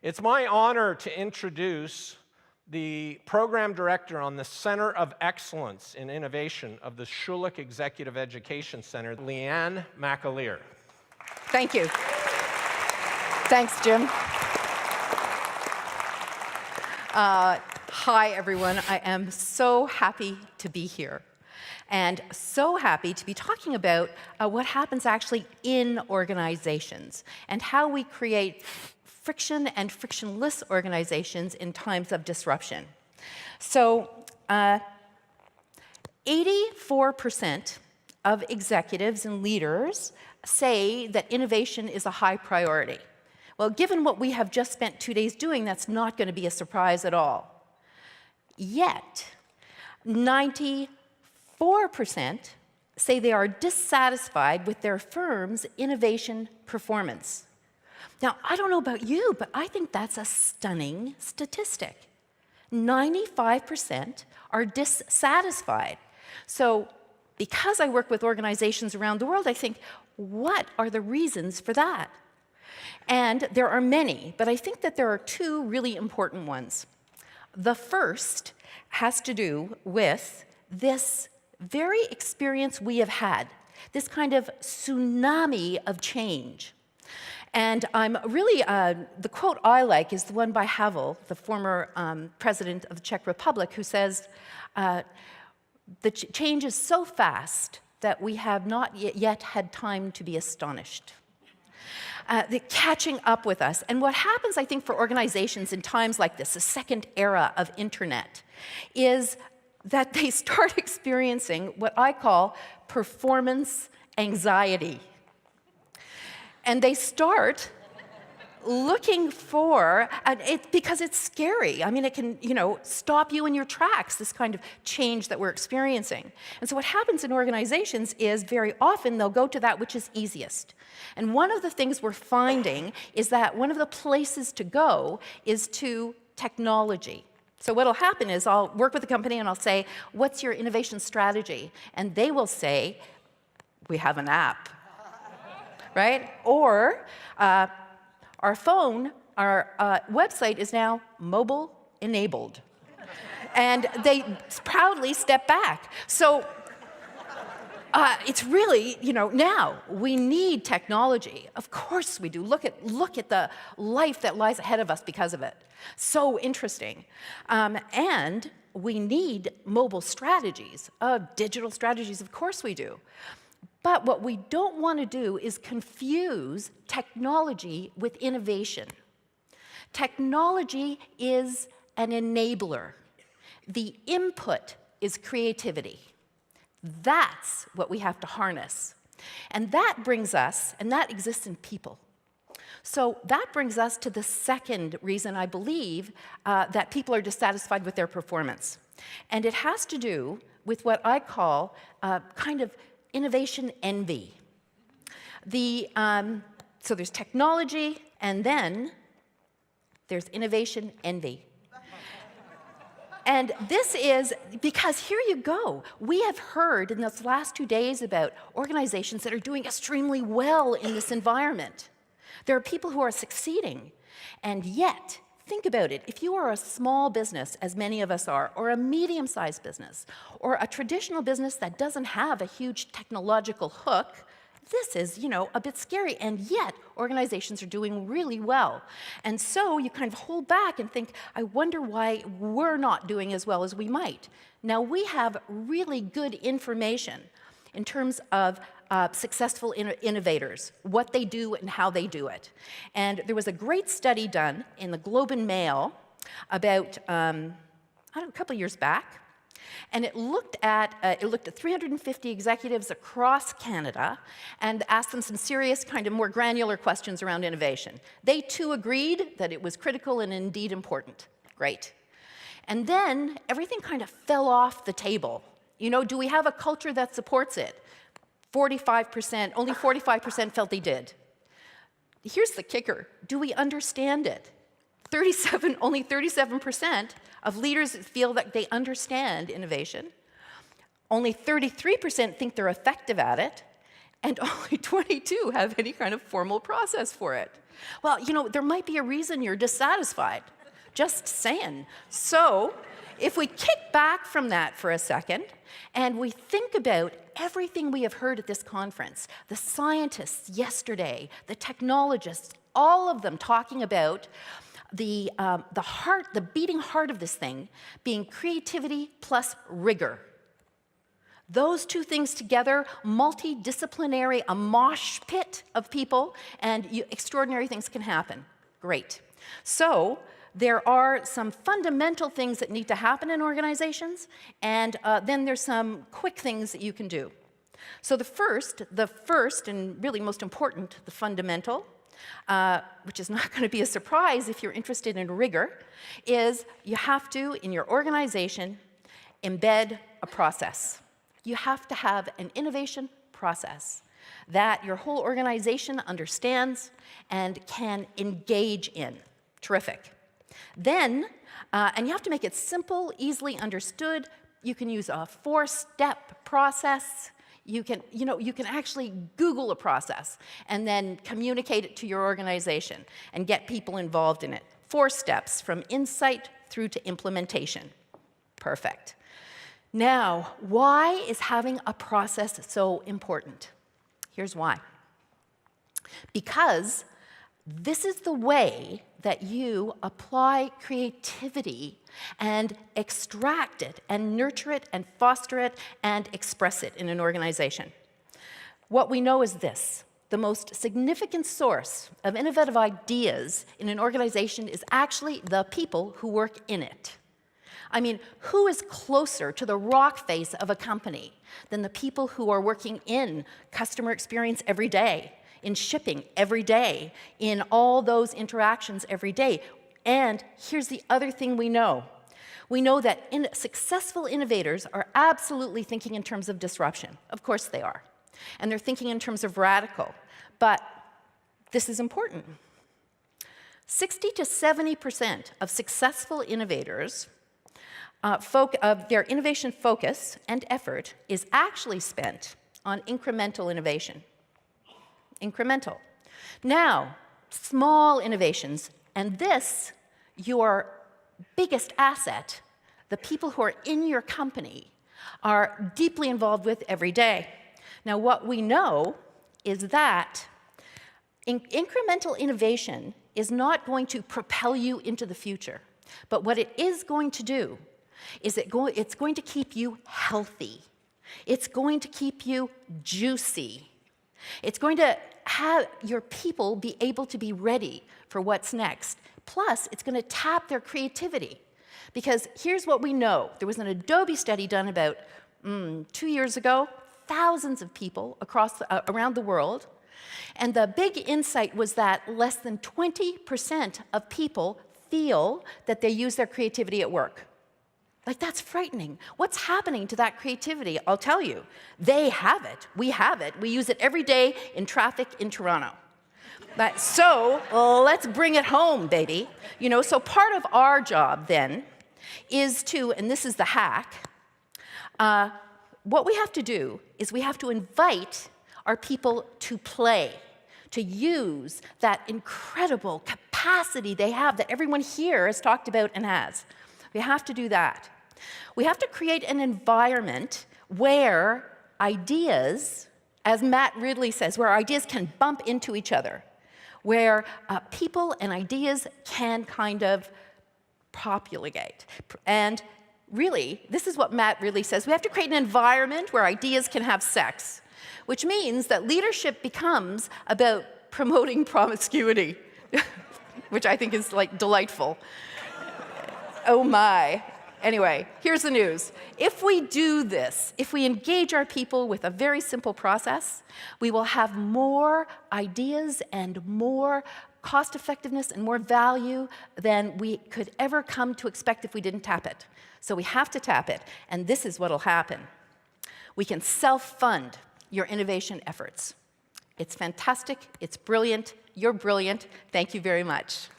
It's my honor to introduce the program director on the Center of Excellence in Innovation of the Schulich Executive Education Center, Leanne McAlear. Thank you. Thanks, Jim. Hi, everyone. I am so happy to be here, and so happy to be talking about what happens actually in organizations and how we create friction and frictionless organizations in times of disruption. So 84% of executives and leaders say that innovation is a high priority. Well, given what we have just spent 2 days doing, that's not going to be a surprise at all. Yet, 94% say they are dissatisfied with their firm's innovation performance. Now, I don't know about you, but I think that's a stunning statistic. 95% are dissatisfied. So, because I work with organizations around the world, I think, what are the reasons for that? And there are many, but I think that there are two really important ones. The first has to do with this very experience we have had, this kind of tsunami of change. And I'm really, the quote I like is the one by Havel, the former president of the Czech Republic, who says, the change is so fast that we have not yet had time to be astonished. They're catching up with us. And what happens, I think, for organizations in times like this, the second era of internet, is that they start experiencing what I call performance anxiety. And they start looking for, because it's scary. I mean, it can, stop you in your tracks, this kind of change that we're experiencing. And so what happens in organizations is very often they'll go to that which is easiest. And one of the things we're finding is that one of the places to go is to technology. So what'll happen is I'll work with a company and I'll say, what's your innovation strategy? And they will say, we have an app, right? Or, our phone, our website is now mobile-enabled. And they proudly step back. So it's really, now we need technology. Of course we do. Look at the life that lies ahead of us because of it. So interesting. And we need mobile strategies, digital strategies, of course we do. But what we don't want to do is confuse technology with innovation. Technology is an enabler. The input is creativity. That's what we have to harness. And that brings us, and that exists in people. So that brings us to the second reason I believe that people are dissatisfied with their performance. And it has to do with what I call kind of innovation envy. So there's technology, and then there's innovation envy. And this is because here you go. We have heard in those last 2 days about organizations that are doing extremely well in this environment. There are people who are succeeding, and yet, think about it. If you are a small business, as many of us are, or a medium-sized business, or a traditional business that doesn't have a huge technological hook, this is, a bit scary, and yet organizations are doing really well. And so you kind of hold back and think, I wonder why we're not doing as well as we might. Now, we have really good information in terms of successful innovators, what they do and how they do it. And there was a great study done in the Globe and Mail about, a couple of years back, and it looked at 350 executives across Canada and asked them some serious, kind of more granular questions around innovation. They too agreed that it was critical and indeed important. Great. And then everything kind of fell off the table. Do we have a culture that supports it? 45%, only 45% felt they did. Here's the kicker. Do we understand it? Only 37% of leaders feel that they understand innovation. Only 33% think they're effective at it. and only 22 have any kind of formal process for it. Well, you know, there might be a reason you're dissatisfied. Just saying. So, if we kick back from that for a second, and we think about everything we have heard at this conference, the scientists yesterday, the technologists, all of them talking about the beating heart of this thing being creativity plus rigor. Those two things together, multidisciplinary, a mosh pit of people, and extraordinary things can happen. Great. So, there are some fundamental things that need to happen in organizations, and then there's some quick things that you can do. So the first and really most important, the fundamental, which is not going to be a surprise if you're interested in rigor, is you have to, in your organization, embed a process. You have to have an innovation process that your whole organization understands and can engage in. Terrific. Then, and you have to make it simple, easily understood. You can use a 4-step process. You can actually Google a process and then communicate it to your organization and get people involved in it. 4 steps from insight through to implementation. Perfect. Now, why is having a process so important? Here's why. Because this is the way that you apply creativity and extract it and nurture it and foster it and express it in an organization. What we know is this: the most significant source of innovative ideas in an organization is actually the people who work in it. I mean, who is closer to the rock face of a company than the people who are working in customer experience every day, in shipping every day, in all those interactions every day? And here's the other thing we know. We know that successful innovators are absolutely thinking in terms of disruption. Of course they are. And they're thinking in terms of radical. But this is important. 60 to 70% of successful innovators of their innovation focus and effort is actually spent on incremental innovation. Incremental. Now, small innovations, and this, your biggest asset, the people who are in your company, are deeply involved with every day. Now, what we know is that incremental innovation is not going to propel you into the future, but what it is going to do is it's going to keep you healthy. It's going to keep you juicy. It's going to have your people be able to be ready for what's next. Plus, it's going to tap their creativity. Because here's what we know. There was an Adobe study done about 2 years ago, thousands of people around the world. And the big insight was that less than 20% of people feel that they use their creativity at work. Like, that's frightening. What's happening to that creativity? I'll tell you. They have it. We have it. We use it every day in traffic in Toronto. So let's bring it home, baby. You know, so part of our job then is to, and this is the hack, what we have to do is we have to invite our people to play, to use that incredible capacity they have that everyone here has talked about and has. We have to do that. We have to create an environment where ideas, as Matt Ridley says, where ideas can bump into each other, where people and ideas can kind of populate. And really, this is what Matt Ridley says. We have to create an environment where ideas can have sex, which means that leadership becomes about promoting promiscuity, which I think is like delightful. Oh my. Anyway, here's the news. If we do this, if we engage our people with a very simple process, we will have more ideas and more cost effectiveness and more value than we could ever come to expect if we didn't tap it. So we have to tap it, and this is what'll happen. We can self-fund your innovation efforts. It's fantastic, it's brilliant, you're brilliant. Thank you very much.